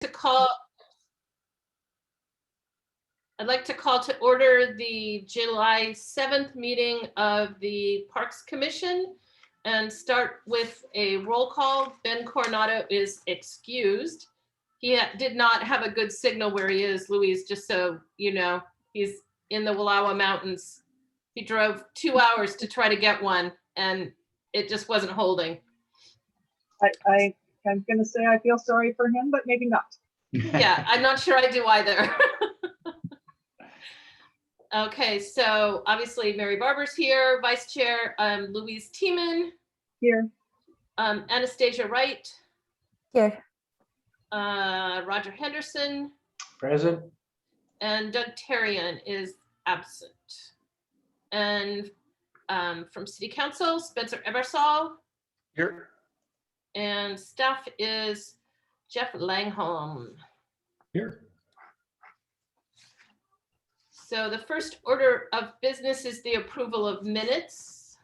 to call to order the July 7th meeting of the Parks Commission and start with a roll call. Ben Coronado is excused. He did not have a good signal where he is, Louise, just so you know. He's in the Wallowa Mountains. He drove 2 hours to try to get one and it just wasn't holding. I'm going to say I feel sorry for him, but maybe not. Yeah, I'm not sure I do either. Okay, so obviously Mary Barber's here, Vice Chair, Louise Tiemann. Here. Anastasia Wright. Here. Roger Henderson. Present. And Doug Terrian is absent. And from City Council, Spencer Ebersol. Here. And staff is Jeff Langholm. Here. So the first order of business is the approval of minutes.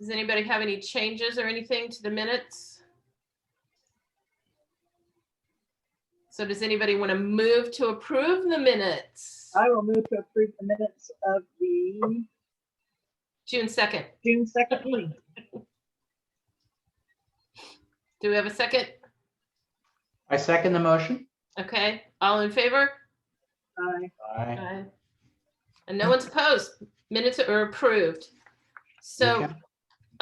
Does anybody have any changes or anything to the minutes? So does anybody want to move to approve the minutes? I will move to approve the minutes of the June 2nd. June 2nd meeting. Do we have a second? I second the motion. Okay, all in favor? Aye. Aye. Aye. And no one's opposed. Minutes are approved. So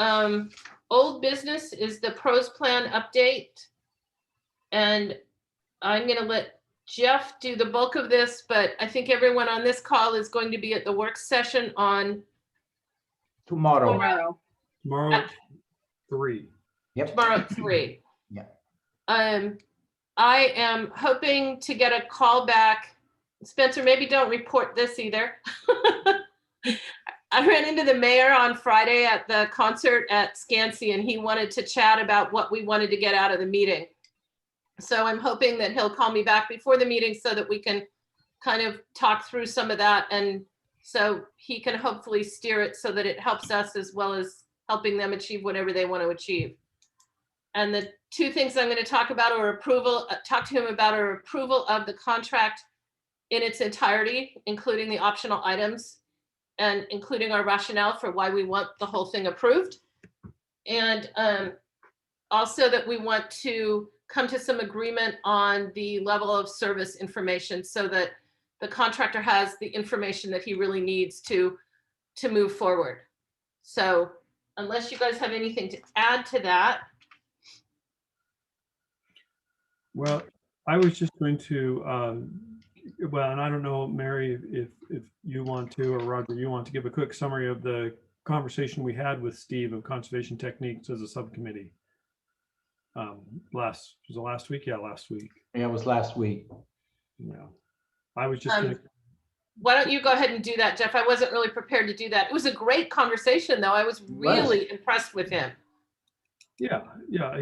Okay. old business is the pros plan update. And I'm gonna let Jeff do the bulk of this, but I think everyone on this call is going to be at the work session on Tomorrow. Tomorrow. Tomorrow at 3. Yep. tomorrow at 3. Yeah. I am hoping to get a call back. Spencer, maybe don't report this either. I ran into the mayor on Friday at the concert at Scansey, and he wanted to chat about what we wanted to get out of the meeting. So I'm hoping that he'll call me back before the meeting so that we can kind of talk through some of that. And so he can hopefully steer it so that it helps us as well as helping them achieve whatever they want to achieve. And the two things I'm going to talk about are talk to him about our approval of the contract in its entirety, including the optional items and including our rationale for why we want the whole thing approved. And also that we want to come to some agreement on the level of service information so that the contractor has the information that he really needs to move forward. So unless you guys have anything to add to that. Well, I was just going to, well, and I don't know, Mary, if you want to, or Roger, you want to give a quick summary of the conversation we had with Steve of Conservation Techniques as a subcommittee. Was it last week? Yeah, last week. Yeah, it was last week. Yeah. I was just gonna, Why don't you go ahead and do that, Jeff? I wasn't really prepared to do that. It was a great conversation, though. I was really impressed with him. yeah, I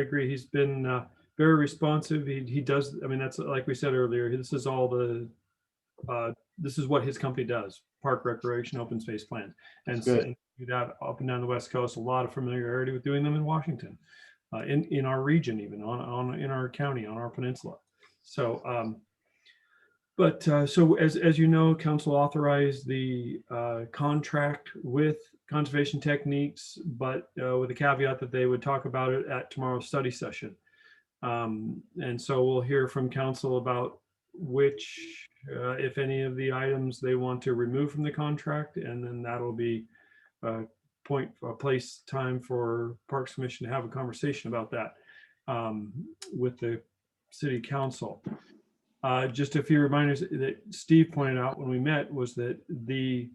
agree. He's been very responsive. He does, I mean, that's like we said earlier, this is all the, this is what his company does, park recreation, open space plans. And so do that up and down the West Coast, a lot of familiarity with doing them in Washington, in our region, even in our county, on our peninsula. So, so as you know, council authorized the contract with Conservation Techniques, but with a caveat that they would talk about it at tomorrow's study session. And so we'll hear from council about which, if any of the items they want to remove from the contract, and then that'll be a place time for Parks Commission to have a conversation about that with the City Council. Just a few reminders that Steve pointed out when we met was that the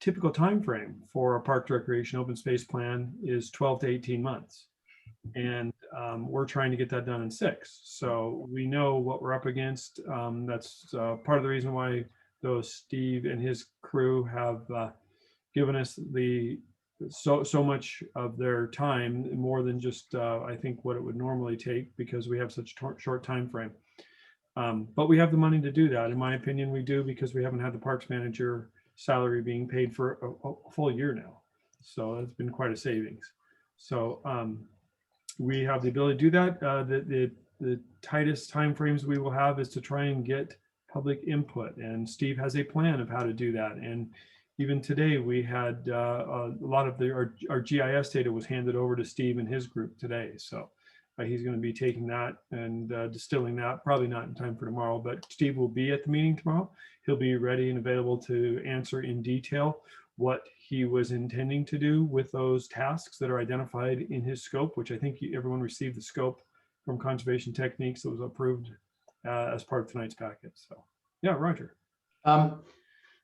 typical time frame for a park recreation open space plan is 12 to 18 months. And we're trying to get that done in 6. So we know what we're up against. That's part of the reason why those Steve and his crew have given us so much of their time, more than just I think what it would normally take, because we have such a short time frame. But we have the money to do that. In my opinion, we do, because we haven't had the parks manager salary being paid for a full year now. So it's been quite a savings. So we have the ability to do that. The tightest timeframes we will have is to try and get public input, and Steve has a plan of how to do that. And even today, we had a lot of our GIS data was handed over to Steve and his group today. So he's going to be taking that and distilling that, probably not in time for tomorrow, but Steve will be at the meeting tomorrow. He'll be ready and available to answer in detail what he was intending to do with those tasks that are identified in his scope, which I think everyone received the scope from Conservation Techniques that was approved as part of tonight's packet. So yeah, Roger.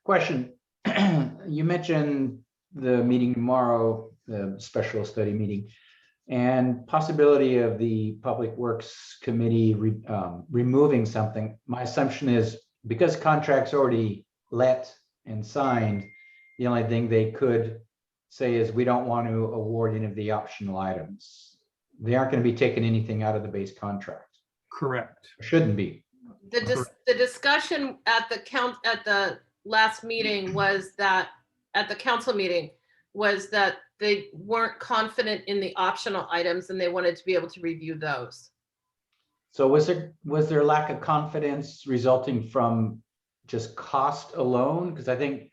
Question. You mentioned the meeting tomorrow, the special study meeting, and possibility of the Public Works Committee removing something. My assumption is because contracts already let and signed, the only thing they could say is we don't want to award any of the optional items. They aren't going to be taking anything out of the base contract. Correct. Shouldn't be. The discussion at the last meeting was that, at the council meeting, was that they weren't confident in the optional items and they wanted to be able to review those. So was there lack of confidence resulting from just cost alone? Because I think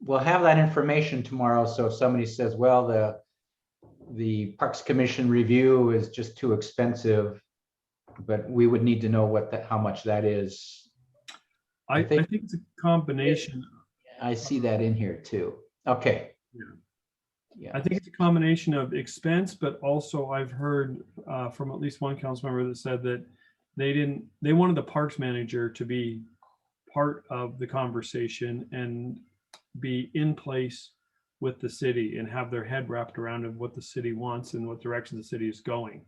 we'll have that information tomorrow. So if somebody says, well, the Parks Commission review is just too expensive, but we would need to know how much that is. I think it's a combination. I see that in here too. Okay. Yeah. I think it's a combination of expense, but also I've heard from at least one council member that said that they wanted the parks manager to be part of the conversation and be in place with the city and have their head wrapped around of what the city wants and what direction the city is going.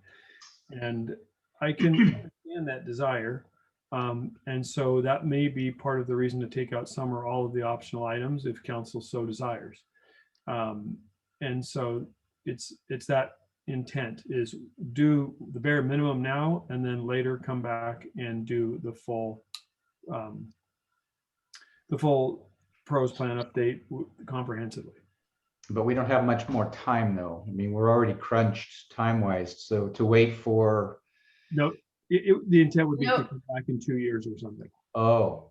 And I can understand that desire. And so that may be part of the reason to take out some or all of the optional items if council so desires. And so it's that intent is do the bare minimum now and then later come back and do the full pros plan update comprehensively. But we don't have much more time though. I mean, we're already crunched time-wise. So to wait for. No, the intent would be No. to come back in 2 years or something. Oh,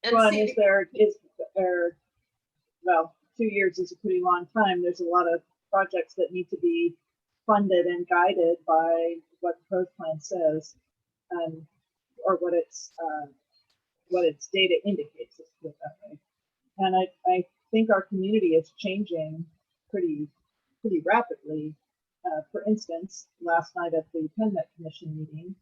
And Well, see, is there, well, 2 years is a pretty long time. There's a lot of projects that need to be funded and guided by what the pros plan says, or what its data indicates, let's put it that way. And I think our community is changing pretty rapidly. For instance, last night at the PennMet Commission meeting,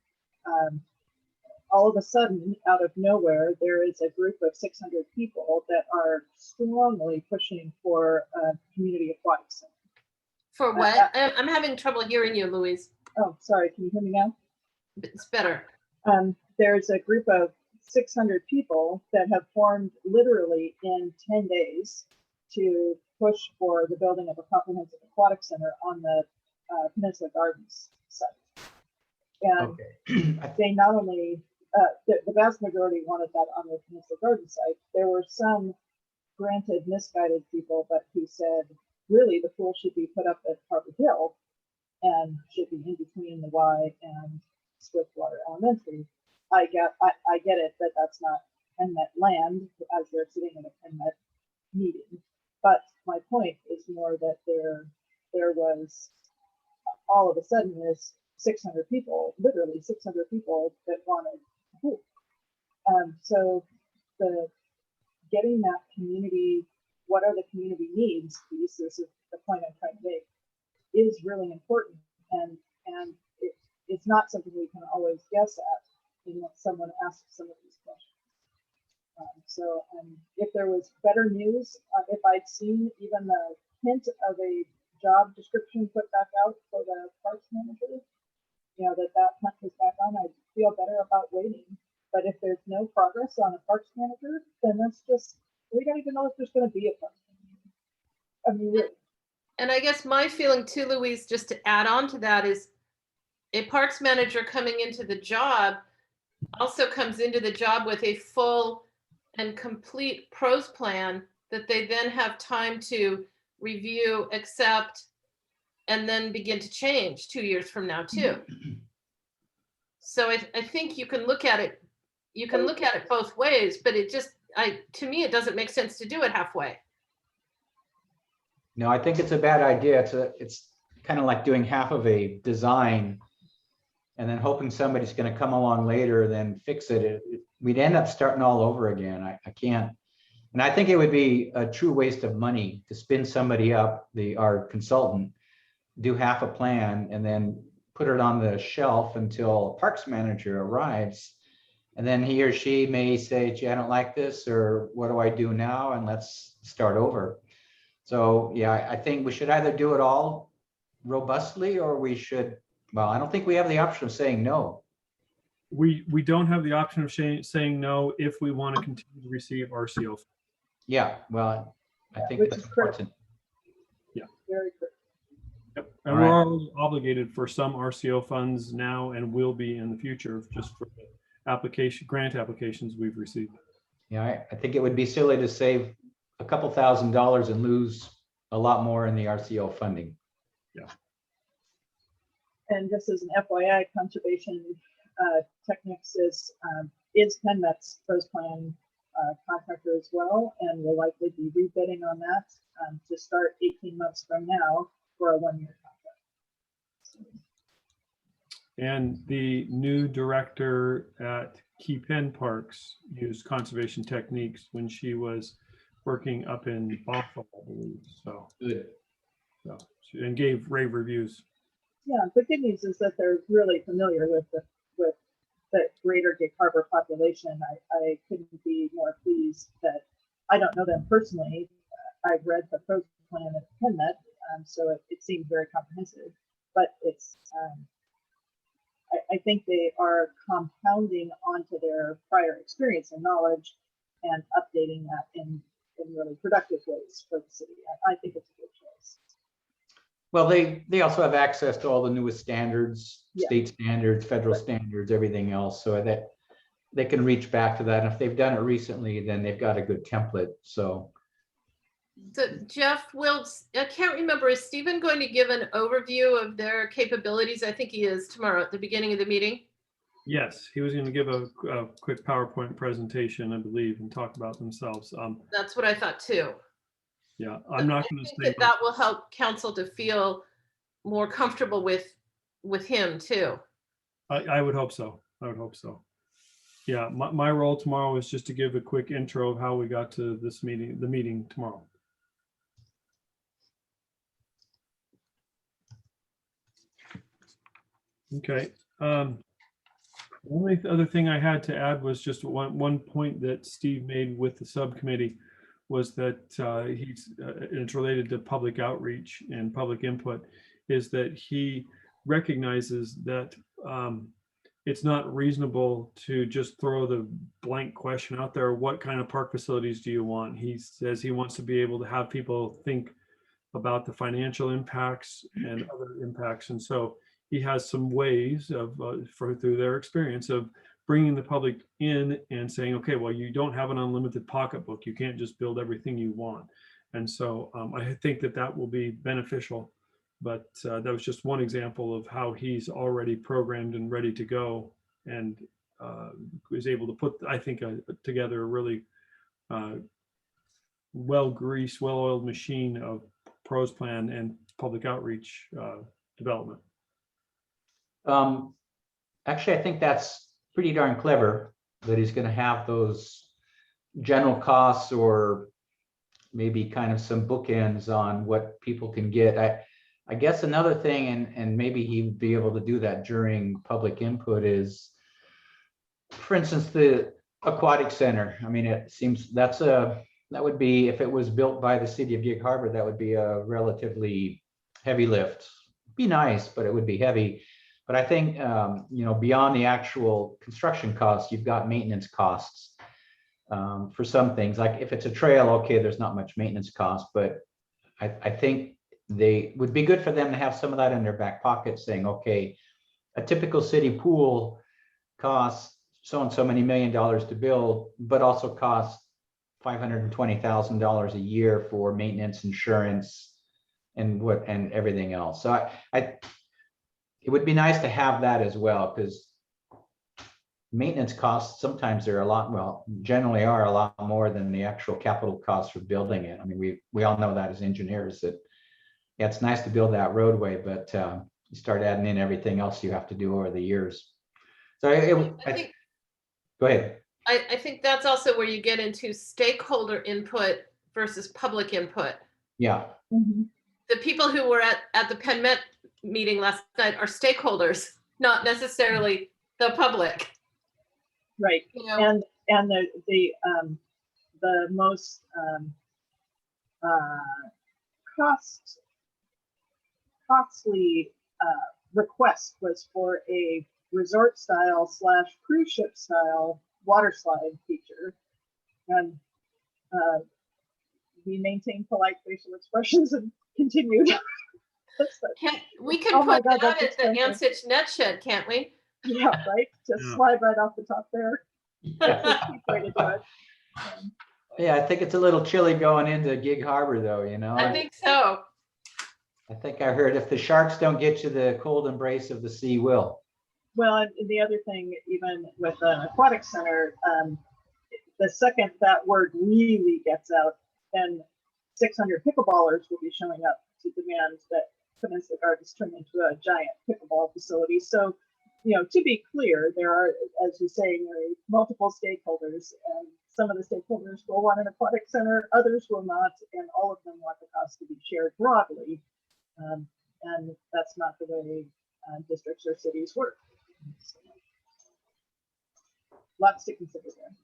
all of a sudden, out of nowhere, there is a group of 600 people that are strongly pushing for a community aquatic center. for what? I'm having trouble hearing you, Louise. Oh, sorry, can you hear me now? It's better. There's a group of 600 people that have formed literally in 10 days to push for the building of a comprehensive aquatic center on the Peninsula Gardens site. And okay. they not only, the vast majority wanted that on the Peninsula Gardens site. There were some, granted, misguided people, but who said, really, the pool should be put up at Harvard Hill and should be in between the Y and Swiftwater Elementary. I get it that that's not PennMet land as they're sitting in a PennMet meeting. But my point is more that there was all of a sudden this 600 people, literally 600 people that wanted a pool. So the getting that community, what are the community needs piece, this is the point I'm trying to make, is really important. And it's not something we can always guess at when someone asks some of these questions. So if there was better news, if I'd seen even the hint of a job description put back out for the parks manager, that hunt was back on, I'd feel better about waiting. But if there's no progress on a parks manager, then that's just, we don't even know if there's going to be a parks manager. I mean, really. And I guess my feeling too, Louise, just to add on to that, is a parks manager coming into the job also comes into the job with a full and complete pros plan that they then have time to review, accept, and then begin to change 2 years from now too. So I think you can look at it, both ways, but it just, to me, it doesn't make sense to do it halfway. No, I think it's a bad idea. It's kind of like doing half of a design and then hoping somebody's going to come along later, then fix it. We'd end up starting all over again. I can't. And I think it would be a true waste of money to spin somebody up, our consultant, do half a plan and then put it on the shelf until a parks manager arrives. And then he or she may say, gee, I don't like this, or what do I do now? And let's start over. So yeah, I think we should either do it all robustly, or we should, well, I don't think we have the option of saying no. We don't have the option of saying no if we want to continue to receive RCO. Yeah, well, I think which that's is critical. important. Very critical. Yep. And All we're right. already obligated for some RCO funds now and will be in the future, just for the grant applications we've received. Yeah, I think it would be silly to save a couple $1,000s and lose a lot more in the RCO funding. And just as an FYI, Conservation Techniques is PennMet's PROS plan contractor as well, and will likely be rebidding on that to start 18 months from now for a 1-year contract. And the new director at Key Penn Parks used Conservation Techniques when she was working up in Bothell, I believe. So, Good. and gave rave reviews. Yeah, the good news is that they're really familiar with the greater Gig Harbor population. I couldn't be more pleased that I don't know them personally. I've read the PROS plan at PennMet, so it seemed very comprehensive. But it's I think they are compounding onto their prior experience and knowledge and updating that in really productive ways for the city. I think it's a good choice. Well, they also have access to all the newest standards, Yeah. state standards, federal standards, everything else, so that they can reach back to that. And if they've done it recently, then they've got a good template. So Jeff, I can't remember, is Stephen going to give an overview of their capabilities? I think he is tomorrow at the beginning of the meeting. Yes, he was going to give a quick PowerPoint presentation, I believe, and talk about themselves. That's what I thought too. Yeah, I'm not going to I say think that will help council to feel more comfortable with him too. I would hope so. I would hope so. Yeah, my role tomorrow is just to give a quick intro of how we got to this meeting, the meeting tomorrow. Okay. The only other thing I had to add was just one point that Steve made with the subcommittee was that it's related to public outreach and public input, is that he recognizes that it's not reasonable to just throw the blank question out there. What kind of park facilities do you want? He says he wants to be able to have people think about the financial impacts and other impacts. And so he has some ways of, through their experience of bringing the public in and saying, okay, well, you don't have an unlimited pocketbook. You can't just build everything you want. And so I think that will be beneficial. But that was just one example of how he's already programmed and ready to go, and was able to put, I think, together a really well-greased, well-oiled machine of PROS plan and public outreach development. actually, I think that's pretty darn clever that he's going to have those general costs, or maybe kind of some bookends on what people can get. I guess another thing, and maybe he'd be able to do that during public input, is, for instance, the aquatic center. I mean, it seems that would be, if it was built by the city of Gig Harbor, that would be a relatively heavy lift. Be nice, but it would be heavy. But I think, beyond the actual construction costs, you've got maintenance costs for some things. Like if it's a trail, okay, there's not much maintenance cost, but I think they would be good for them to have some of that in their back pocket, saying, okay, a typical city pool costs so and so many $1 million to build, but also costs $520,000 a year for maintenance, insurance, and everything else. So it would be nice to have that as well, because maintenance costs sometimes are a lot, well, generally are a lot more than the actual capital costs for building it. I mean, we all know that as engineers, that yeah, it's nice to build that roadway, but you start adding in everything else you have to do over the years. So I think, go ahead. I think that's also where you get into stakeholder input versus public input. Yeah, Mhm. The people who were at the Penn Met meeting last night are stakeholders, not necessarily the public. Right. You know, And the most costly request was for a resort style / cruise ship style water slide feature, and we maintained polite facial expressions and continued. we can Oh my put God, that that's at the expensive. Ansich Net Shed, can't we? Yeah, right. Just Yeah. slide right off the top there. That's a cheap way to do it. yeah, I think it's a little chilly going into Gig Harbor, though. You know, I think so. I think I heard if the sharks don't get you, the cold embrace of the sea will. Well, and the other thing, even with an aquatic center, the second that word really gets out, then 600 pickleballers will be showing up to demand that Peninsula Gardens turn into a giant pickleball facility. So, you know, to be clear, there are, as you say, Mary, multiple stakeholders, and some of the stakeholders will want an aquatic center, others will not, and all of them want the cost to be shared broadly. And that's not the way districts or cities work. So, lots to consider there.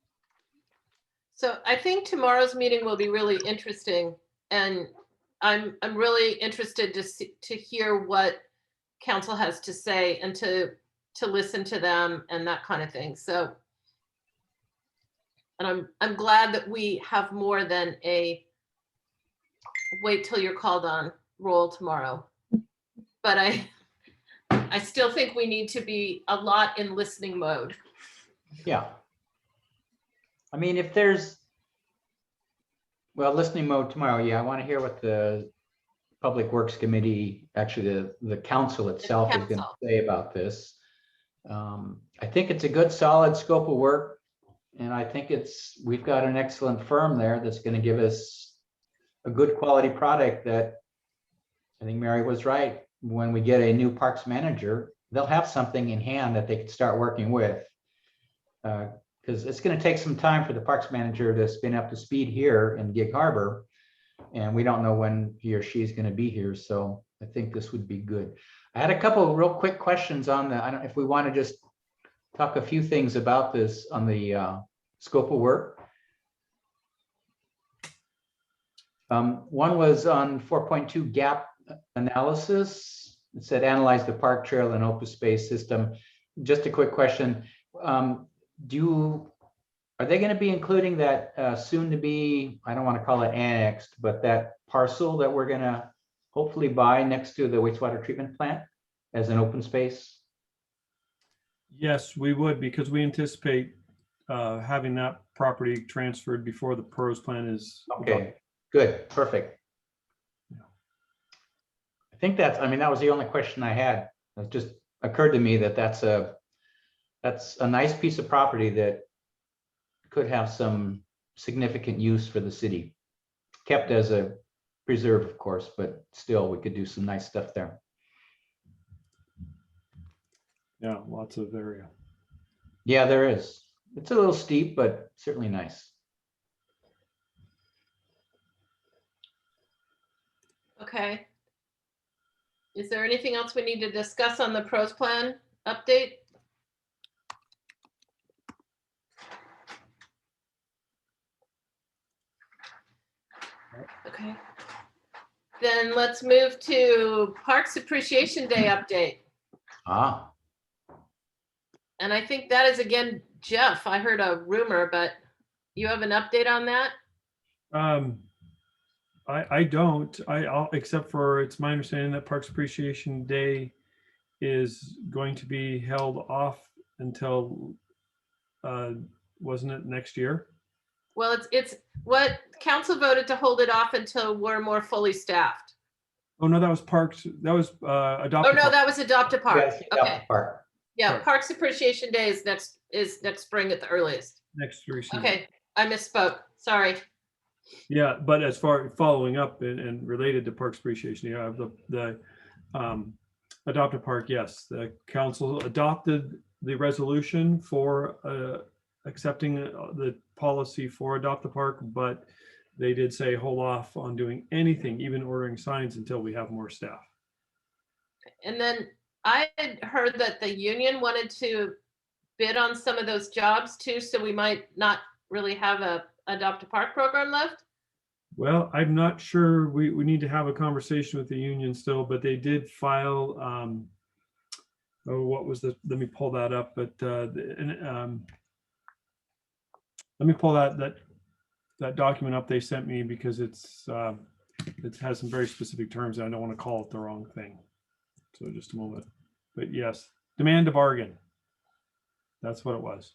So I think tomorrow's meeting will be really interesting, and I'm really interested to hear what council has to say and to listen to them and that kind of thing. So, and I'm glad that we have more than a wait till you're called on role tomorrow. But I still think we need to be a lot in listening mode. Yeah. I mean, if there's, well, listening mode tomorrow, yeah, I want to hear what the Public Works Committee, actually the council itself is going to council. say about this. I think it's a good, solid scope of work. And I think we've got an excellent firm there that's going to give us a good quality product that I think Mary was right. When we get a new parks manager, they'll have something in hand that they can start working with. Because it's going to take some time for the parks manager to spin up to speed here in Gig Harbor. And we don't know when he or she is going to be here. So I think this would be good. I had a couple of real quick questions on I don't know if we want to just talk a few things about this on the scope of work. One was on 4.2 gap analysis. It said analyze the park trail and open space system. Just a quick question. Are they going to be including that soon to be, I don't want to call it annexed, but that parcel that we're going to hopefully buy next to the wastewater treatment plant as an open space? Yes, we would, because we anticipate having that property transferred before the PROS plan is. Okay, good, perfect. I think that was the only question I had. It just occurred to me that that's a nice piece of property that could have some significant use for the city. Kept as a preserve, of course, but still we could do some nice stuff there. Yeah, lots of area. Yeah, there is. It's a little steep, but certainly nice. Okay. Is there anything else we need to discuss on the PROS plan update? Okay. Then let's move to Parks Appreciation Day update. Ah, And I think that is again, Jeff, I heard a rumor, but you have an update on that? I don't, except for it's my understanding that Parks Appreciation Day is going to be held off until, wasn't it next year? Well, it's what council voted to hold it off until we're more fully staffed. Oh, no, that was Parks. That was Oh, adopted. no, that was Adopt a Park. Yes, adopt Okay, the park. yeah, Park. Parks Appreciation Day is next spring at the earliest. Next three seasons. Okay, I misspoke. Sorry. Yeah, but as far following up and related to Parks Appreciation, yeah, the Adopt a Park, yes, the council adopted the resolution for accepting the policy for Adopt a Park, but they did say hold off on doing anything, even ordering signs, until we have more staff. And then I had heard that the union wanted to bid on some of those jobs too, so we might not really have a Adopt a Park program left. Well, I'm not sure. We need to have a conversation with the union still, but they did file, oh, what was the, let me pull that up, but let me pull that document up they sent me, because it has some very specific terms, and I don't want to call it the wrong thing. So just a moment. But yes, demand to bargain. That's what it was.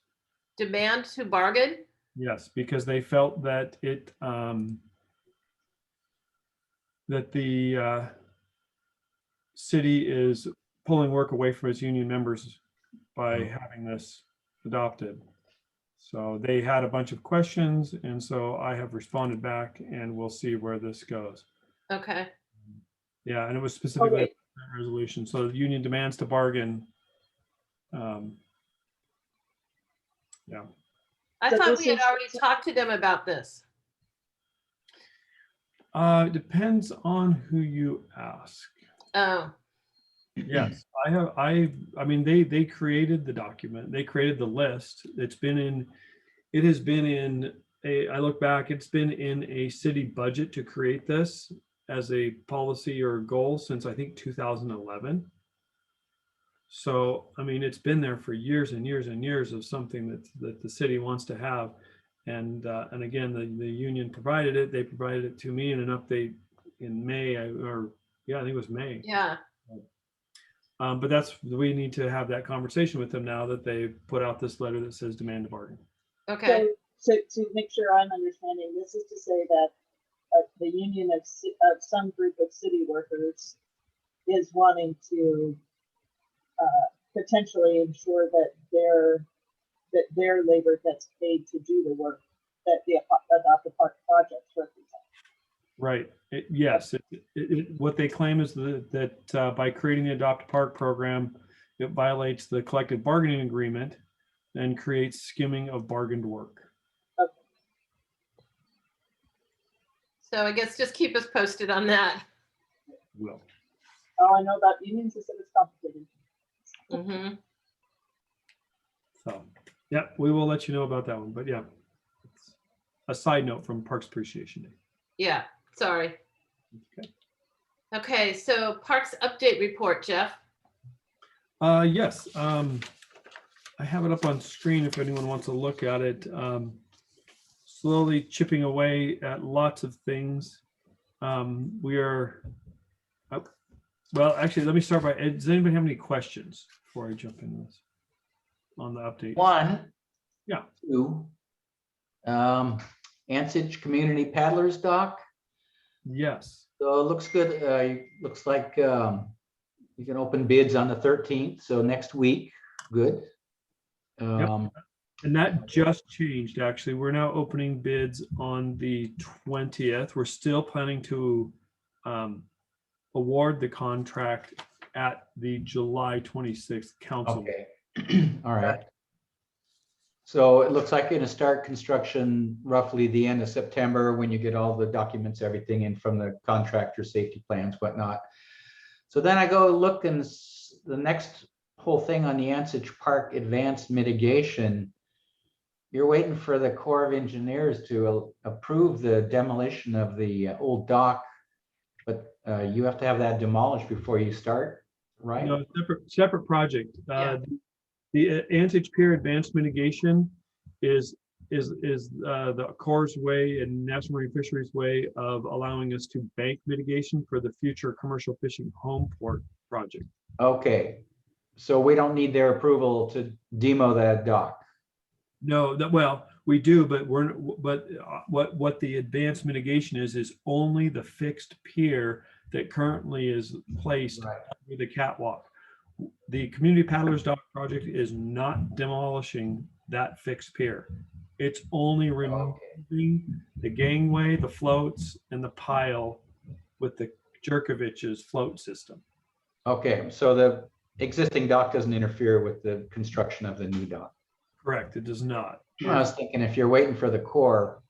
Demand to bargain? Yes, because they felt that that the city is pulling work away from its union members by having this adopted. So they had a bunch of questions, and so I have responded back, and we'll see where this goes. Okay, Yeah, and it was specifically Okay. a resolution. So the union demands to bargain. Yeah. I So thought this we had is- already talked to them about this. It depends on who you ask. Oh, Yes, I mean, they created the document, they created the list. It has been in I look back, it's been in a city budget to create this as a policy or goal since I think 2011. So, I mean, it's been there for years and years and years of something that the city wants to have. And again, the union provided it. They provided it to me in an update in May, I think it was May. yeah. But we need to have that conversation with them now that they put out this letter that says demand to bargain. Okay, So to make sure I'm understanding, this is to say that the union of some group of city workers is wanting to potentially ensure that their labor gets paid to do the work that the Adopt a Park project represents. Right. Yes. What they claim is that by creating the Adopt a Park program, it violates the collective bargaining agreement and creates skimming of bargained work. so I guess just keep us posted on that. Will. All I know about unions is that it's complicated. Hmm. So, yeah, we will let you know about that one. But yeah, it's a side note from Parks Appreciation Day. Yeah, sorry. Okay. Okay, so Parks update report, Jeff. Yes. I have it up on screen if anyone wants to look at it. Slowly chipping away at lots of things. We are, well, actually, let me start by, does anybody have any questions before I jump into this on the update? One. Yeah. Two. Ansage Community Paddlers Dock. Yes. So it looks good. Looks like you can open bids on the 13th. So next week. Good. And that just changed, actually. We're now opening bids on the 20th. We're still planning to award the contract at the July 26th council. Okay. All right. So it looks like you're going to start construction roughly the end of September when you get all the documents, everything in from the contractor, safety plans, whatnot. So then I go look, and the next whole thing on the Ansage Park advanced mitigation, you're waiting for the Corps of Engineers to approve the demolition of the old dock, but you have to have that demolished before you start, right? No, separate project. Yeah. The Ansage Pier Advanced Mitigation is the Corps' way and National Marine Fisheries way of allowing us to bank mitigation for the future commercial fishing home port project. Okay, so we don't need their approval to demo that dock. No, well, we do, but what the advanced mitigation is only the fixed pier that currently is placed Right. with the catwalk. The Community Paddlers Dock project is not demolishing that fixed pier. It's only Okay. removing the gangway, the floats, and the pile with the Jerkovich's float system. Okay, so the existing dock doesn't interfere with the construction of the new dock. Correct, it does not. I was thinking if you're waiting for the core,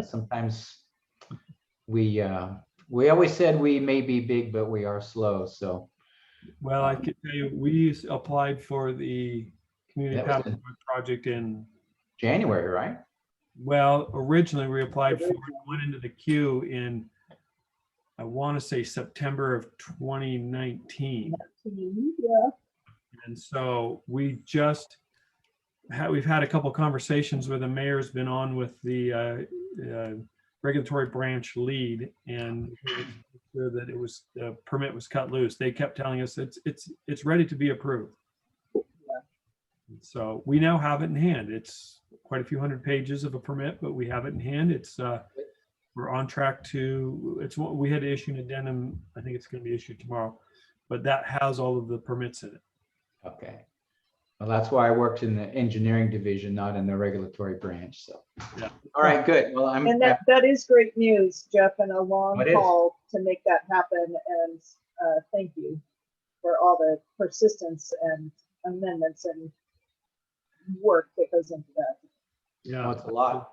sometimes we always said we may be big, but we are slow. So Well, I can tell you, we applied for the Community That was Paddlers Dock project in, January, right? well, originally we applied for it, went into the queue in, I want to say September of 2019. Yeah, And so we just we've had a couple conversations where the mayor's been on with the regulatory branch lead and sure that it was, the permit was cut loose. They kept telling us it's ready to be approved. So we now have it in hand. It's quite a few hundred pages of a permit, but we have it in hand. It's we're on track to, it's what we had to issue an addendum. I think it's going to be issued tomorrow, but that has all of the permits in it. Okay. Well, that's why I worked in the engineering division, not in the regulatory branch. So, Yeah. All right, good. Well, I'm and that is great news, Jeff, and a long It is. haul to make that happen. And thank you for all the persistence and amendments and work that goes into that. Yeah. it's a lot.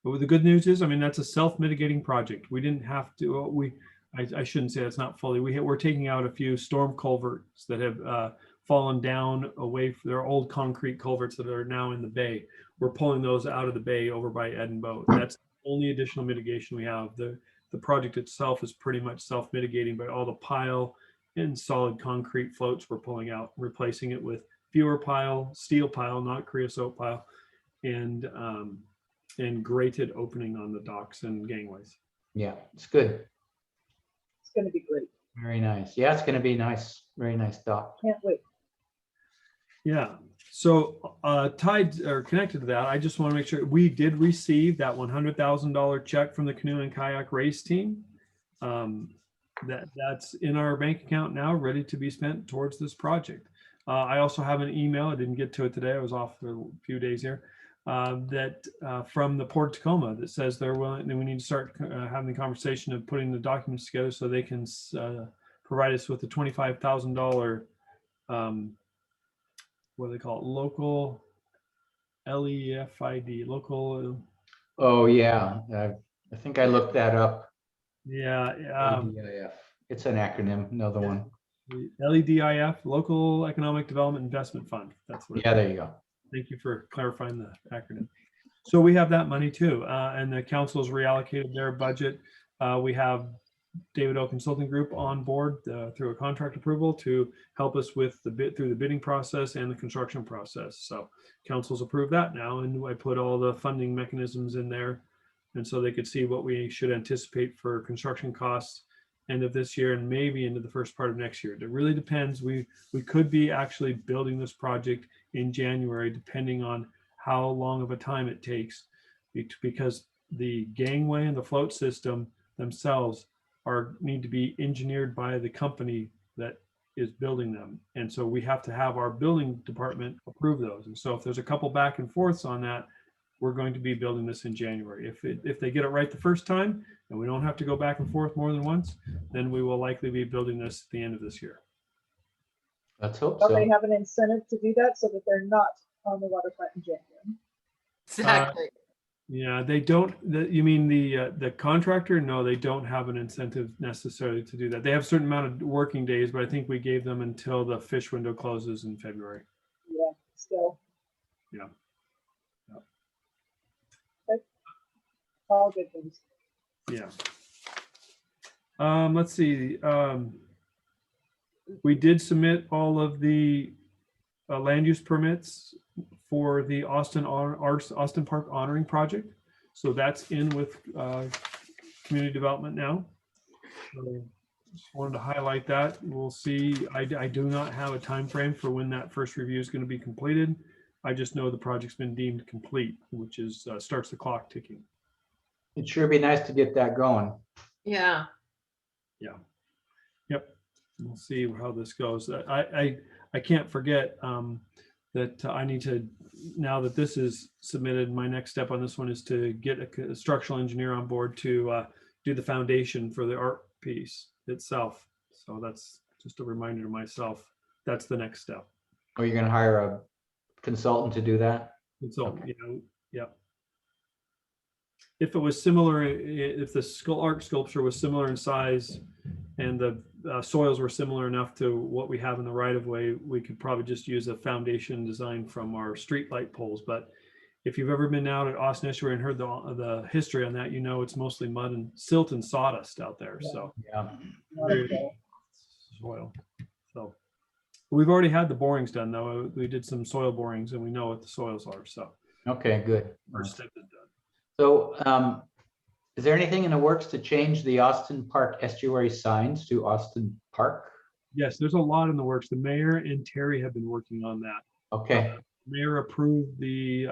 But the good news is, I mean, that's a self-mitigating project. We didn't have to, I shouldn't say that's not fully. We're taking out a few storm culverts that have fallen down away from their old concrete culverts that are now in the bay. We're pulling those out of the bay over by Edinburgh. That's the only additional mitigation we have. The project itself is pretty much self-mitigating by all the pile and solid concrete floats we're pulling out, replacing it with fewer pile, steel pile, not creosote pile, and grated opening on the docks and gangways. Yeah, it's good. It's going to be great. Very nice. Yeah, it's going to be nice. Very nice dock. Can't wait. Yeah. So tied or connected to that, I just want to make sure we did receive that $100,000 check from the canoe and kayak race team. That's in our bank account now, ready to be spent towards this project. I also have an email. I didn't get to it today. I was off for a few days here. That from the Port of Tacoma that says they're willing, and we need to start having the conversation of putting the documents together so they can provide us with the $25,000 what do they call it? Local LEFID, local. Oh, yeah. I think I looked that up. Yeah. LEDIF. It's an acronym, another one. LEDIF, Local Economic Development Investment Fund. That's what. Yeah, there you go. Thank you for clarifying the acronym. So we have that money too, and the council's reallocated their budget. We have David O Consulting Group on board through a contract approval to help us with the bid through the bidding process and the construction process. So council's approved that now, and I put all the funding mechanisms in there, and so they could see what we should anticipate for construction costs end of this year and maybe into the first part of next year. It really depends. We could be actually building this project in January, depending on how long of a time it takes, because the gangway and the float system themselves need to be engineered by the company that is building them. And so we have to have our building department approve those. And so if there's a couple back and forths on that, we're going to be building this in January. If they get it right the first time and we don't have to go back and forth more than once, then we will likely be building this at the end of this year. Let's hope But they so. have an incentive to do that so that they're not on the waterfront in January. Exactly. Yeah, they don't, you mean the contractor? No, they don't have an incentive necessarily to do that. They have a certain amount of working days, but I think we gave them until the fish window closes in February. Yeah, still. Yeah. Okay. All good things. Yeah. Let's see. We did submit all of the land use permits for the Austin Park honoring project. So that's in with community development now. So just wanted to highlight that. We'll see. I do not have a time frame for when that first review is going to be completed. I just know the project's been deemed complete, which is starts the clock ticking. It'd sure be nice to get that going. Yeah. Yep. We'll see how this goes. I can't forget that I need to, now that this is submitted, my next step on this one is to get a structural engineer on board to do the foundation for the art piece itself. So that's just a reminder to myself. That's the next step. Or you're gonna hire a consultant to do that? So, Okay. yeah. If it was similar, if the art sculpture was similar in size and the soils were similar enough to what we have in the right of way, we could probably just use a foundation design from our street light poles. But if you've ever been out at Austin Estuary and heard the history on that, you know it's mostly mud and silt and sawdust out there. So Yeah. Not a bill. soil. So we've already had the borings done though. We did some soil borings and we know what the soils are. So Okay, good. first step is done. So is there anything in the works to change the Austin Park estuary signs to Austin Park? Yes, there's a lot in the works. The mayor and Terry have been working on that. Okay, Mayor approved the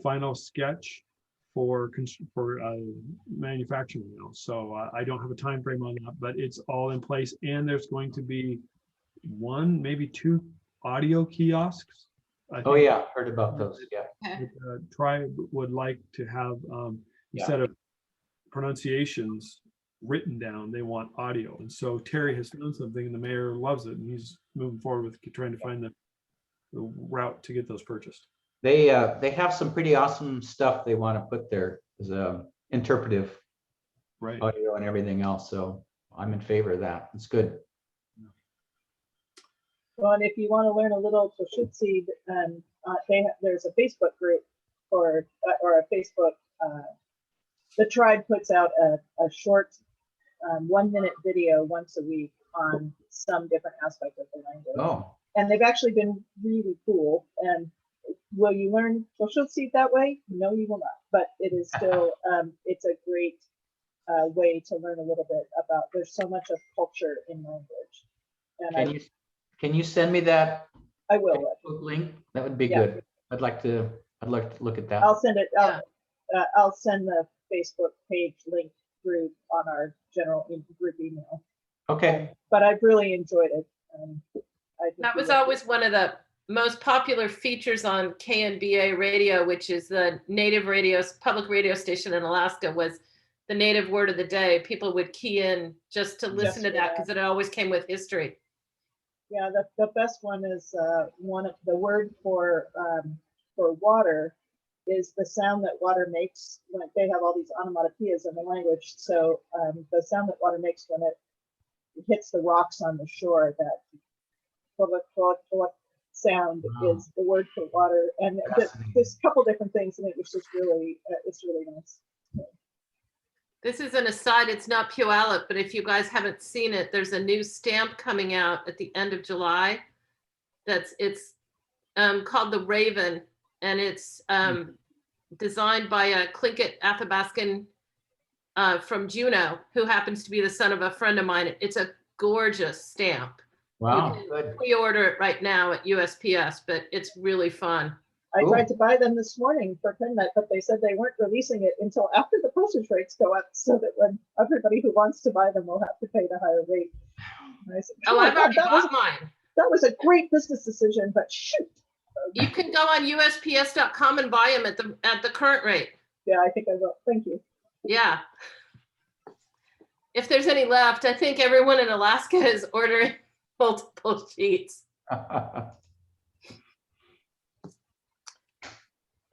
final sketch for manufacturing now. So I don't have a time frame on that, but it's all in place. And there's going to be one, maybe two audio kiosks. I oh think yeah, heard about those, yeah. Tribe would like to have, instead of pronunciations written down, they want audio. And so Terry has found something and the mayor loves it. And he's moving forward with trying to find the route to get those purchased. They have some pretty awesome stuff they want to put there as interpretive Right. audio and everything else. So I'm in favor of that. It's good. Well, and if you want to learn a little Toshutsi, there's a Facebook group or a Facebook. The tribe puts out a short 1-minute video once a week on some different aspect of the language. Oh, And they've actually been really cool. And will you learn Toshutsi that way? No, you will not. But it is still, it's a great way to learn a little bit about, there's so much of culture in language. And can you send me that I will. Facebook link? That would be Yeah. good. I'd like to look at that. I'll send it. Yeah. I'll send the Facebook page link through on our general group email. Okay, But I've really enjoyed it. That was always one of the most popular features on KNBA radio, which is the native public radio station in Alaska, was the native word of the day. People would key in just to listen to that because it always came with history. Yeah, the best one is one of the word for water is the sound that water makes when they have all these onomatopoeias in the language. So the sound that water makes when it hits the rocks on the shore, that sound is the word for water. And there's a couple different things, and it was just really, it's really nice. This is an aside, it's not Puyallup, but if you guys haven't seen it, there's a new stamp coming out at the end of July. It's called the Raven, and it's designed by a Tlingit Athabascan from Juneau, who happens to be the son of a friend of mine. It's a gorgeous stamp. wow, You good. can pre-order it right now at USPS, but it's really fun. I Cool. tried to buy them this morning for PennMet, but they said they weren't releasing it until after the postage rates go up, so that when everybody who wants to buy them will have to pay the higher rate. And I said, Oh, I've already that was bought mine. a great business decision, but shoot. You can go on USPS.com and buy them at the current rate. Yeah, I think I will. Thank you. Yeah. If there's any left, I think everyone in Alaska is ordering multiple sheets.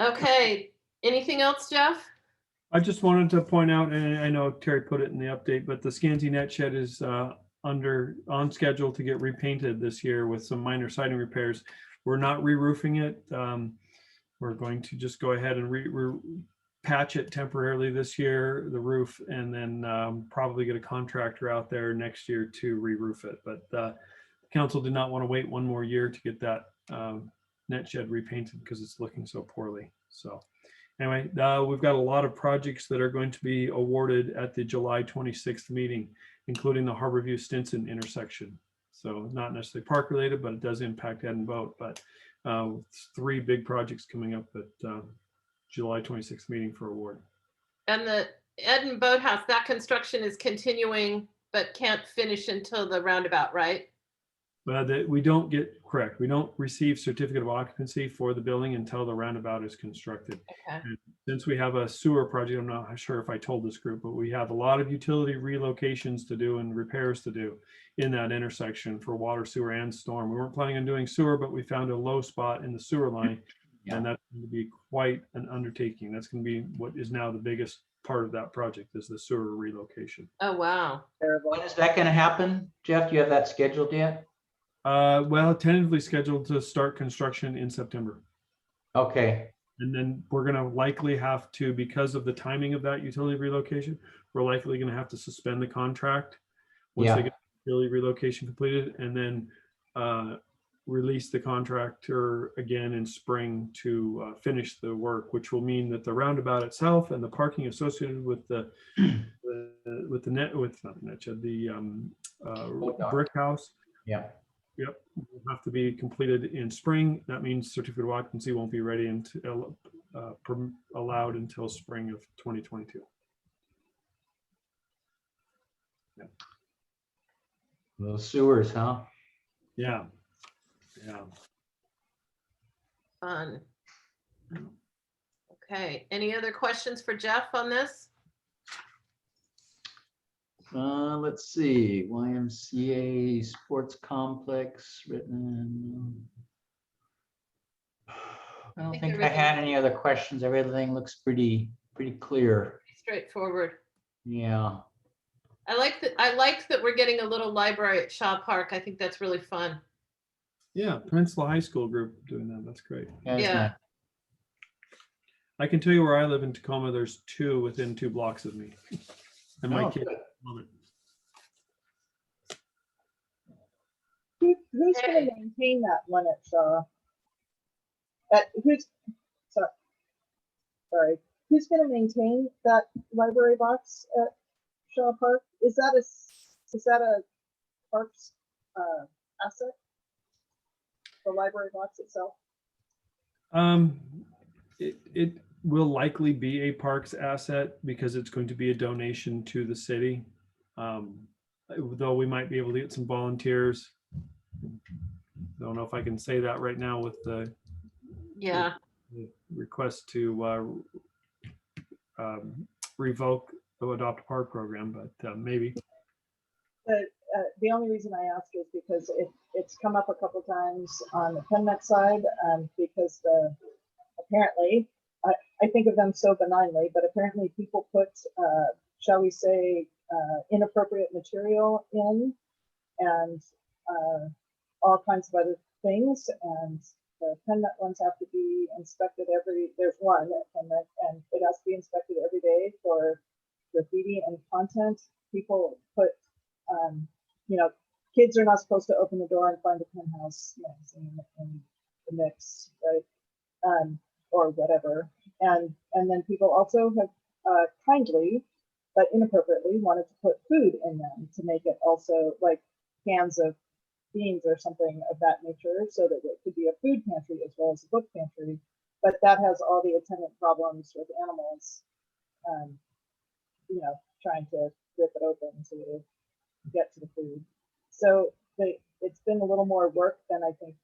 Okay, anything else, Jeff? I just wanted to point out, and I know Terry put it in the update, but the Scansy Net Shed is on schedule to get repainted this year with some minor siding repairs. We're not re-roofing it. We're going to just go ahead and patch it temporarily this year, the roof, and then probably get a contractor out there next year to re-roof it. But the council did not want to wait one more year to get that net shed repainted because it's looking so poorly. So anyway, we've got a lot of projects that are going to be awarded at the July 26th meeting, including the Harborview Stinson intersection. So not necessarily park related, but it does impact Ed and Boat. But 3 big projects coming up at July 26th meeting for award. And Eden Boathouse, that construction is continuing, but can't finish until the roundabout, right? That we don't get, correct, we don't receive certificate of occupancy for the building until the roundabout is constructed. Okay. And since we have a sewer project, I'm not sure if I told this group, but we have a lot of utility relocations to do and repairs to do in that intersection for water, sewer, and storm. We weren't planning on doing sewer, but we found a low spot in the sewer line. Yeah. And that's going to be quite an undertaking. That's going to be what is now the biggest part of that project, is the sewer relocation. Oh, wow. Terrible. When is that going to happen? Jeff, do you have that scheduled yet? Well, tentatively scheduled to start construction in September. Okay, And then we're going to likely have to, because of the timing of that utility relocation, we're likely going to have to suspend the contract once Yeah. they get the utility relocation completed, and then release the contractor again in spring to finish the work, which will mean that the roundabout itself and the parking associated with the brick house. yeah. Yep, will have to be completed in spring. That means certificate of occupancy won't be ready until allowed until spring of 2022. Those sewers, huh? Yeah, yeah. Fun. Okay, any other questions for Jeff on this? Let's see, YMCA Sports Complex written. I don't think I had any other questions. Everything looks pretty clear. Straightforward. Yeah. I liked that we're getting a little library at Shaw Park. I think that's really fun. Yeah, Peninsula High School group doing that. That's great. Isn't Yeah. it? I can tell you where I live in Tacoma, there's two within 2 blocks of me. And my Oh, kids good. love it. Who's going to maintain that one at Shaw? Sorry, who's going to maintain that library box at Shaw Park? Is that a parks asset? The library box itself? It will likely be a parks asset because it's going to be a donation to the city. Though we might be able to get some volunteers. Don't know if I can say that right now with the Yeah. request to revoke the Adopt a Park program, but maybe. The only reason I ask is because it's come up a couple times on the PennMet side, because apparently, I think of them so benignly, but apparently people put, shall we say, inappropriate material in, and all kinds of other things, and the PennMet ones have to be inspected there's one at PennMet, and it has to be inspected every day for graffiti and content. People put, kids are not supposed to open the door and find a Penthouse magazine in the mix, right? Or whatever. And then people also have kindly, but inappropriately, wanted to put food in them to make it also like cans of beans or something of that nature, so that it could be a food pantry as well as a book pantry. But that has all the attendant problems with animals, trying to rip it open to get to the food. So it's been a little more work than I think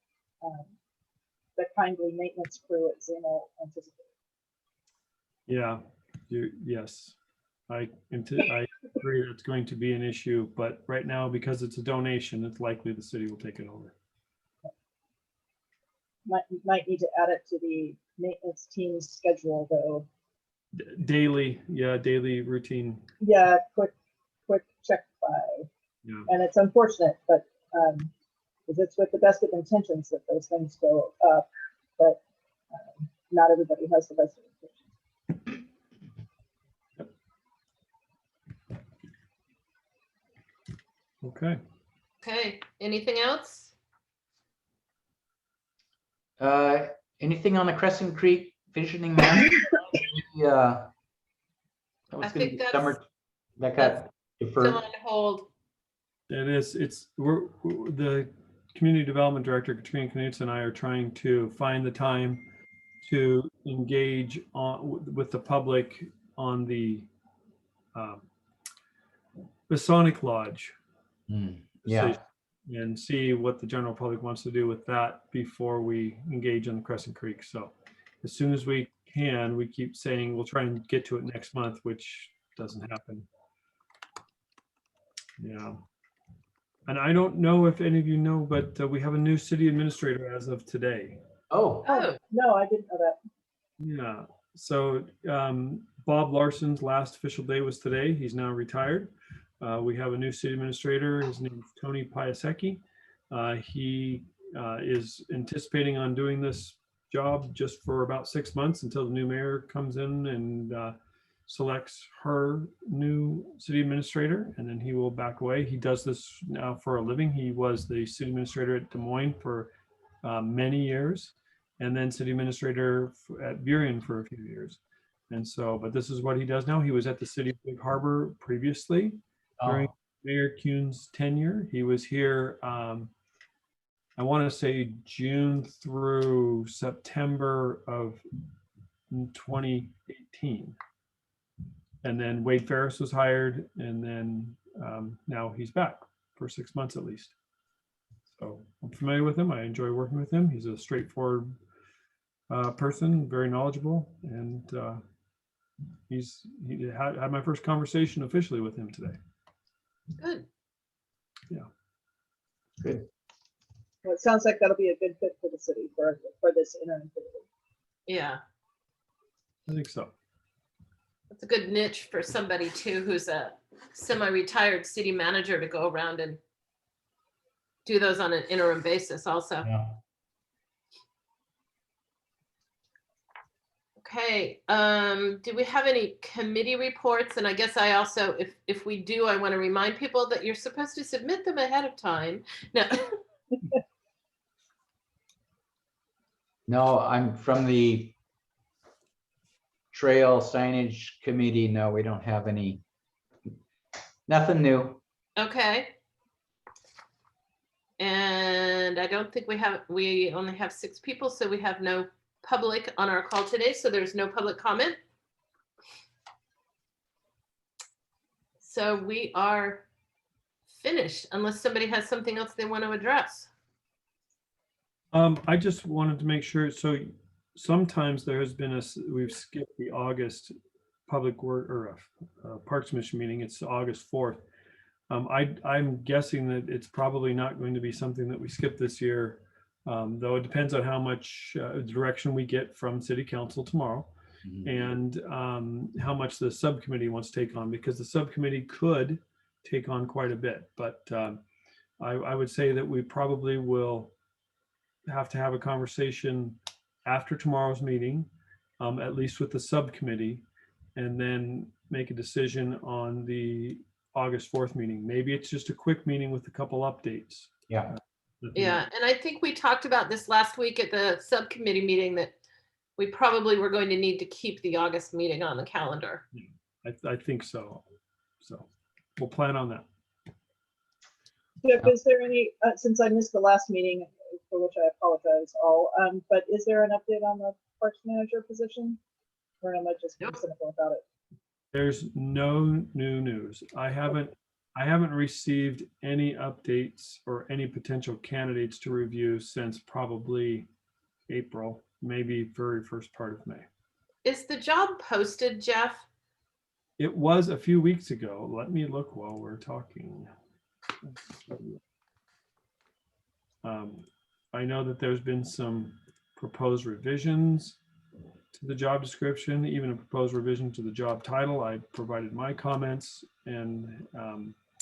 the kindly maintenance crew at Zeno anticipated. Yeah, yes. I agree it's going to be an issue, but right now, because it's a donation, it's likely the city will take it over. Might need to add it to the maintenance team's schedule though. Daily routine. Yeah, quick check by. Yeah. And it's unfortunate, but because it's with the best of intentions that those things go up, but not everybody has the best of intentions. Okay. Okay, anything else? Anything on the Crescent Creek visioning map? That I was gonna think be that's- summer. That got Still deferred. on hold. It is. We're the community development director, Katrina Knutson, and I are trying to find the time to engage with the public on the Masonic Lodge. Yeah, And see what the general public wants to do with that before we engage in Crescent Creek. So as soon as we can, we keep saying we'll try and get to it next month, which doesn't happen. Yeah. And I don't know if any of you know, but we have a new city administrator as of today. oh, Oh, No, I didn't know that. Yeah. So Bob Larson's last official day was today. He's now retired. We have a new city administrator. His name is Tony Piasecki. He is anticipating on doing this job just for about 6 months until the new mayor comes in and selects her new city administrator, and then he will back away. He does this now for a living. He was the city administrator at Des Moines for many years, and then city administrator at Burien for a few years. And so, but this is what he does now. He was at the city of Big Harbor previously during Mayor Kuhn's tenure. He was here, I want to say June through September of 2018. And then Wade Ferris was hired, and then now he's back for 6 months at least. So I'm familiar with him. I enjoy working with him. He's a straightforward person, very knowledgeable, and he had my first conversation officially with him today. good. good. Well, it sounds like that'll be a good fit for the city for this interim period. Yeah, I think so. that's a good niche for somebody too, who's a semi-retired city manager to go around and do those on an interim basis also. Yeah. Okay, do we have any committee reports? And I guess I also, if we do, I want to remind people that you're supposed to submit them ahead of time. No. No, I'm from the Trail Signage Committee. No, we don't have any, nothing new. Okay. And I don't think we only have 6 people, so we have no public on our call today, so there's no public comment. So we are finished unless somebody has something else they want to address. I just wanted to make sure, so sometimes there has been we've skipped the August public work or Parks Commission meeting. It's August 4th. I'm guessing that it's probably not going to be something that we skip this year, though it depends on how much direction we get from City Council tomorrow and how much the subcommittee wants to take on, because the subcommittee could take on quite a bit. But I would say that we probably will have to have a conversation after tomorrow's meeting, at least with the subcommittee, and then make a decision on the August 4th meeting. Maybe it's just a quick meeting with a couple updates. Yeah. Yeah, and I think we talked about this last week at the subcommittee meeting that we probably were going to need to keep the August meeting on the calendar. I think so. So we'll plan on that. Jeff, is there any, since I missed the last meeting, for which I apologize all, but is there an update on the Parks Manager position? Or am I just being Nope. cynical about it? There's no new news. I haven't received any updates or any potential candidates to review since probably April, maybe very first part of May. Is the job posted, Jeff? It was a few weeks ago. Let me look while we're talking. I know that there's been some proposed revisions to the job description, even a proposed revision to the job title. I provided my comments and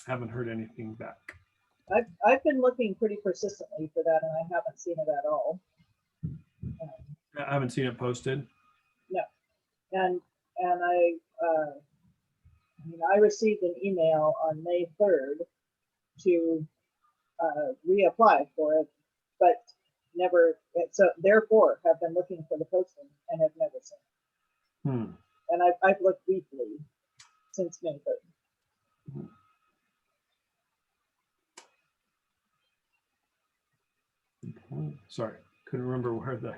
haven't heard anything back. I've been looking pretty persistently for that, and I haven't seen it at all. I haven't seen it posted. And I received an email on May 3rd to reapply for it, but never. So therefore, have been looking for the posting and have never seen it. And I've looked weekly since May 3rd. Sorry, couldn't remember where the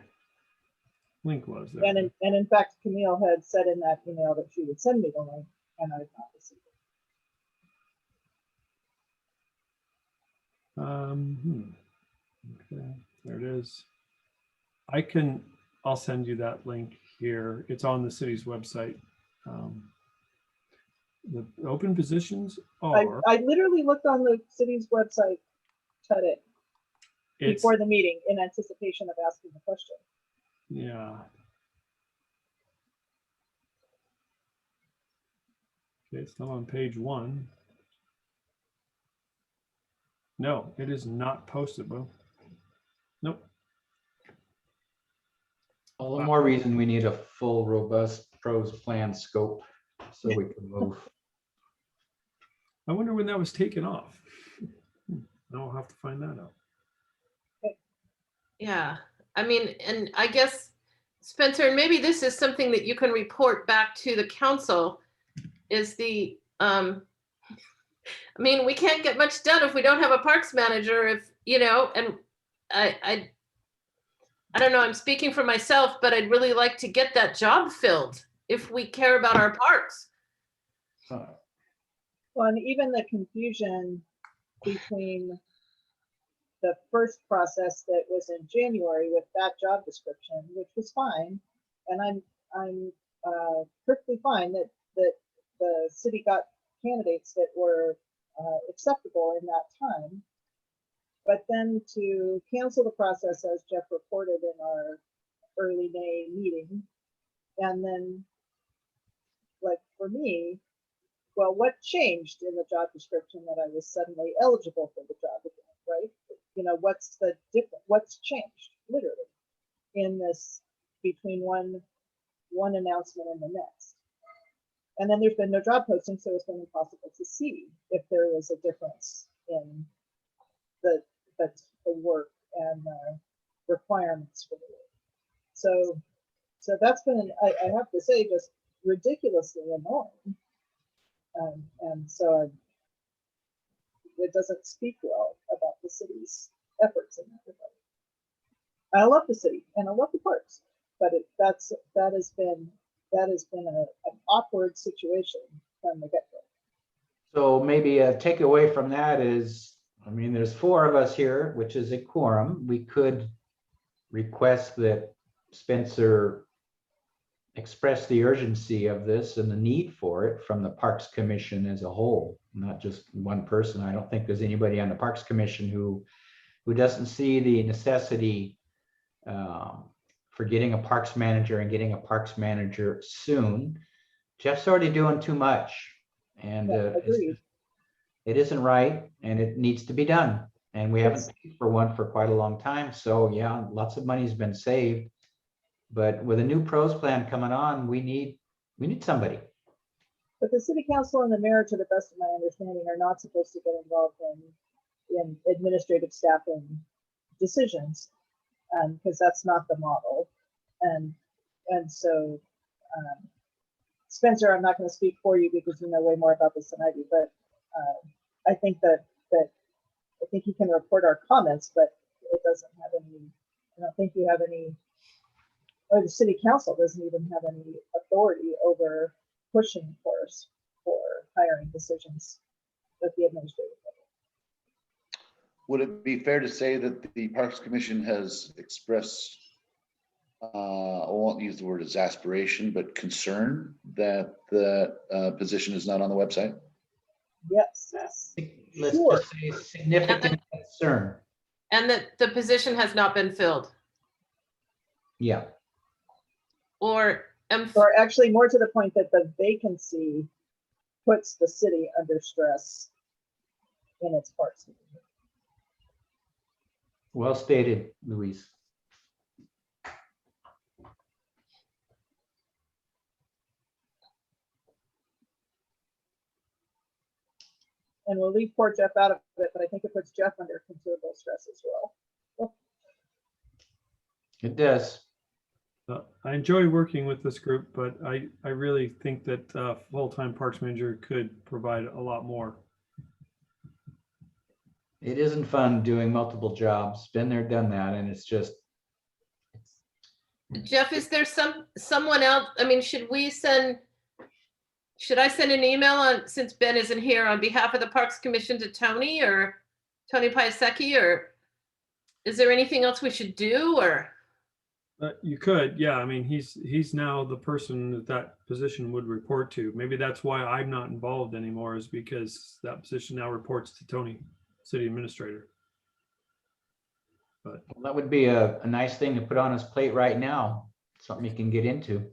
link was there. And in fact, Camille had said in that email that she would send me the link, and I've not received it. Okay, there it is. I'll send you that link here. It's on the city's website. The open positions are, I literally looked on the city's website today it's, before the meeting in anticipation of asking the question. yeah. Okay, it's still on page 1. No, it is not posted, Bo. Nope. All the more reason we need a full, robust pros plan scope so we can move. I wonder when that was taken off. I'll have to find that out. Yeah, I mean, and I guess, Spencer, and maybe this is something that you can report back to the council, is the, I mean, we can't get much done if we don't have a parks manager, if, you know, and I don't know, I'm speaking for myself, but I'd really like to get that job filled if we care about our parks. Well, and even the confusion between the first process that was in January with that job description, which was fine, and I'm perfectly fine that the city got candidates that were acceptable in that time. But then to cancel the process, as Jeff reported in our early May meeting, and then, like, for me, well, what changed in the job description that I was suddenly eligible for the job again, right? You know, what's the difference? What's changed, literally, in this between one announcement and the next? And then there's been no job posting, so it's been impossible to see if there was a difference in the work and the requirements for the work. So that's been, I have to say, just ridiculously annoying. And so it doesn't speak well about the city's efforts in that regard. I love the city and I love the parks, but that has been an awkward situation from the get-go. So maybe a takeaway from that is, I mean, there's 4 of us here, which is a quorum. We could request that Spencer express the urgency of this and the need for it from the Parks Commission as a whole, not just one person. I don't think there's anybody on the Parks Commission who doesn't see the necessity for getting a parks manager and getting a parks manager soon. Jeff's already doing too much, and it isn't right, and it needs to be done. And we haven't paid for one for quite a long time. So yeah, lots of money's been saved. But with a new pros plan coming on, we need somebody. But the city council and the mayor, to the best of my understanding, are not supposed to get involved in administrative staffing decisions, because that's not the model. And so, Spencer, I'm not going to speak for you because you know way more about this than I do, but I think that I think you can report our comments, but it doesn't have any, I don't think you have any, or the city council doesn't even have any authority over pushing for hiring decisions at the administrative level. Would it be fair to say that the Parks Commission has expressed, I won't use the word exasperation, but concern that the position is not on the website? Yes. Let's Sure. just say significant concern. And that the position has not been filled, Yeah. or Or actually more to the point that the vacancy puts the city under stress in its parks. Well stated, Louise. And we'll leave poor Jeff out of it, but I think it puts Jeff under considerable stress as well. It does. I enjoy working with this group, but I really think that full-time parks manager could provide a lot more. It isn't fun doing multiple jobs. Been there, done that, and it's just. Jeff, is there someone else? I mean, should we send Should I send an email on, since Ben isn't here, on behalf of the Parks Commission to Tony or Tony Piasecki, or is there anything else we should do, or? You could, yeah. I mean, he's now the person that that position would report to. Maybe that's why I'm not involved anymore, is because that position now reports to Tony, city administrator. Well, that would be a nice thing to put on his plate right now, something he can get into.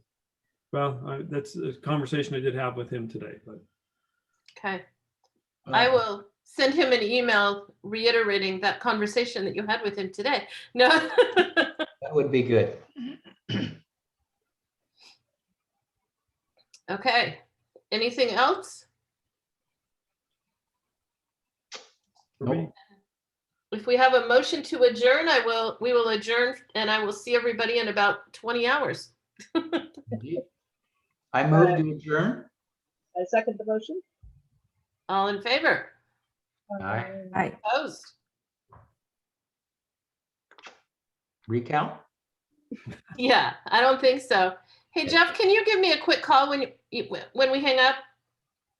Well, that's a conversation I did have with him today, but Okay, I will send him an email reiterating that conversation that you had with him today. No. That would be good. Okay, anything else? for me, Nope. If we have a motion to adjourn, we will adjourn, and I will see everybody in about 20 hours. Indeed. I move to adjourn. I second the motion. All in favor? Aye. Aye. Opposed? Recount? Yeah, I don't think so. Hey, Jeff, can you give me a quick call when we hang up?